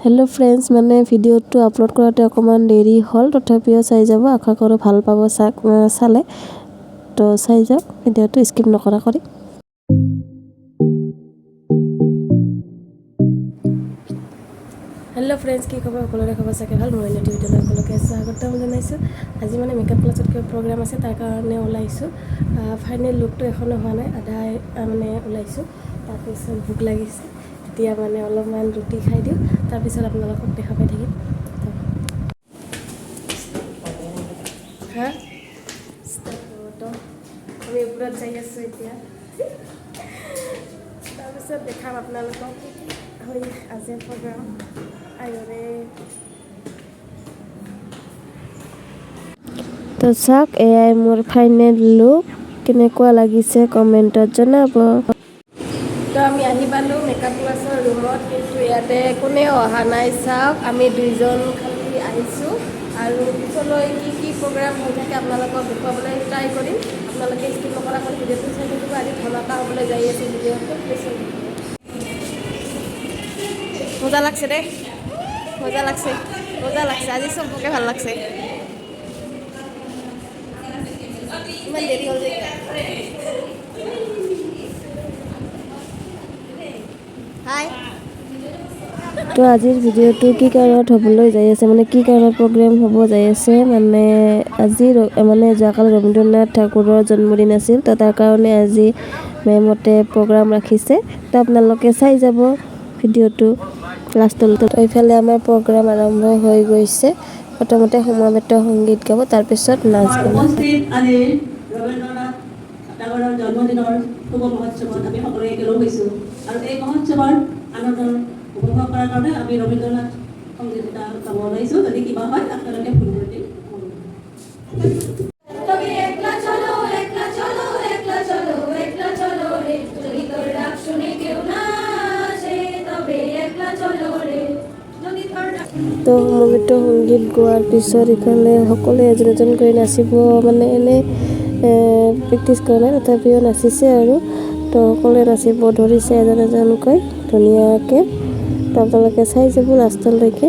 Hello friends मैंने video upload करते अकमान देरी हल तथापिओ चाई जाब आशा करो ভাল পাব চালে तो चाई जाओ भिडिओ स्किप नकरा करी। हेलो फ्रेंड्स की खबर সকলোৰে খবৰ চাগে ভাল মই নটি ভিডিঅ সকলোকে স্বাগতম জনাইছো। আজি মানে মেকআপ ক্লাছত কিবা প্ৰগ্ৰাম আছে তাৰ কাৰণে ওলাইছো। ফাইনেল লুকটো এখনো হোৱা নাই আধা মানে ওলাইছো। তাৰপিছত ভোক লাগিছে এতিয়া মানে অলপমান ৰুটি খাই দিওঁ তাৰপিছত আপোনালোকক দেখা পাই থাকিম। হা তো আমি ওপৰত যাই আছো এতিয়া তাৰপিছত দেখাম আপোনালোকক হৈ আজি প্ৰগ্ৰাম আইৰে। তো চাওক এয়াই মোৰ ফাইনেল লুক কেনেকুৱা লাগিছে কমেণ্টত জনাব। তো আমি আহি পালোঁ মেকআপ ক্লাছৰ ৰুমত কিন্তু ইয়াতে কোনে অহা নাই। চাওক আমি দুইজন খালি আহিছোঁ আৰু পিছলৈ কি প্ৰগ্ৰাম হৈ থাকে আপোনালোকক দেখুৱাবলৈ ট্ৰাই কৰিম। আপোনালোকে স্কিপ নকৰাকৈ ভিডিঅ'টো চাই থাকিব। আজি ধমাকা হ'বলৈ যাই আছে ভিডিঅ'টো। মজা লাগছে দেই মজা লাগছে আজি চবকে ভাল লাগছে। ইমান দেৰি হ'ল যে হাই তো আজিৰ ভিডিঅ'টো কি কাৰণত হ'বলৈ যাই আছে মানে কি কাৰণত প্ৰগ্ৰাম হ'ব যাই আছে মানে আজি মানে যোৱাকালি ৰবীন্দ্ৰনাথ ঠাকুৰৰ জন্মদিন আছিল তো তাৰ কাৰণে আজি মেমতে প্ৰগ্ৰাম ৰাখিছে। তো আপোনালোকে চাই যাব ভিডিঅ'টো লাষ্টলৈকে। এইফালে আমাৰ প্ৰগ্ৰাম আৰম্ভ হৈ গৈছে। প্ৰথমতে সমাবেত সংগীত গাব তাৰপিছত নাচ গাব। ৰবীন্দ্ৰনাথ ঠাকুৰৰ জন্মদিনৰ শুভ মহোৎসৱত আমি সকলোৱে একেলগ হৈছোঁ আৰু এই মহোৎসৱৰ আনন্দ উপভোগ কৰাৰ কাৰণে আমি ৰবীন্দ্ৰনাথ সংগীত এটা গাব ওলাইছোঁ। যদি কিবা হয় আপোনালোকে ভুল কৰি তো সমবেত সংগীত গোৱাৰ পিছত ইফালে সকলোৱে এজন এজন কৰি নাচিব মানে এনে প্ৰেক্টিছ কৰা নাই তথাপিও নাচিছে আৰু তো সকলোৱে নাচিব ধৰিছে এজন এজনকৈ ধুনীয়াকৈ। তো আপোনালোকে চাই যাব লাষ্টলৈকে।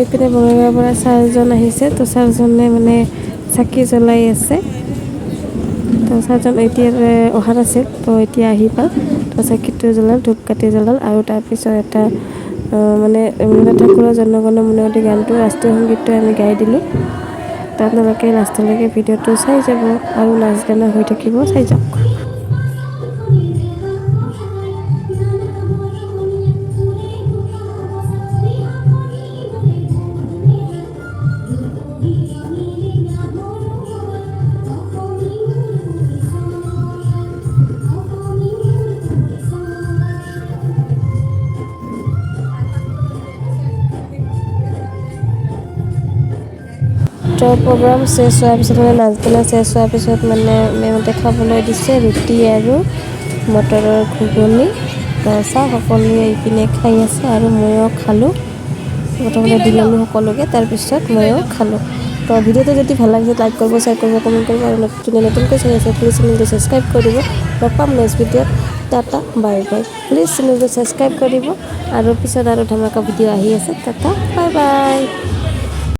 এইপিনে বঙাইগাঁৱৰ পৰা ছাৰজন আহিছে তো ছাৰজনে মানে চাকি জ্বলাই আছে। তো ছাৰজন এতিয়া অহা নাছিল তো এতিয়া আহি পাল তো চাকিটো জ্বলাল ধূপকাঠি জ্বলাল আৰু তাৰপিছত এটা মানে ৰবীন্দ্ৰনাথ ঠাকুৰৰ জনগণ মন অধি গানটো ৰাষ্ট্ৰীয় সংগীতটো আমি গাই দিলোঁ। তো আপোনালোকে লাষ্টলৈকে ভিডিঅ'টো চাই যাব আৰু নাচ গান হৈ থাকিব চাই যাওক। তো প্ৰগ্ৰাম শেষ হোৱাৰ পিছত মানে নাচ গান শেষ হোৱাৰ পিছত মানে মেমতে খাবলৈ দিছে ৰুটি আৰু মটৰৰ ঘুগুনি। তো চাহ সকলোৱে এইপিনে খাই আছে আৰু ময়ো খালোঁ। প্ৰথমতে দি ল'লোঁ সকলোকে তাৰপিছত ময়ো খালোঁ। তো ভিডিঅ'টো যদি ভাল লাগিছে লাইক কৰিব শ্বেয়াৰ কৰিব কমেণ্ট কৰিব আৰু নতুনকৈ চাই আছে প্লিজ চেনেলটো ছাবস্ক্ৰাইব কৰিব। লগ পাম নেক্সট ভিডিঅ'ত। Tata bye bye. প্লিজ চেনেলটো ছাবস্ক্ৰাইব কৰিব আৰু পিছত আৰু ধমাকা ভিডিঅ' আহি আছে। Tata bye bye.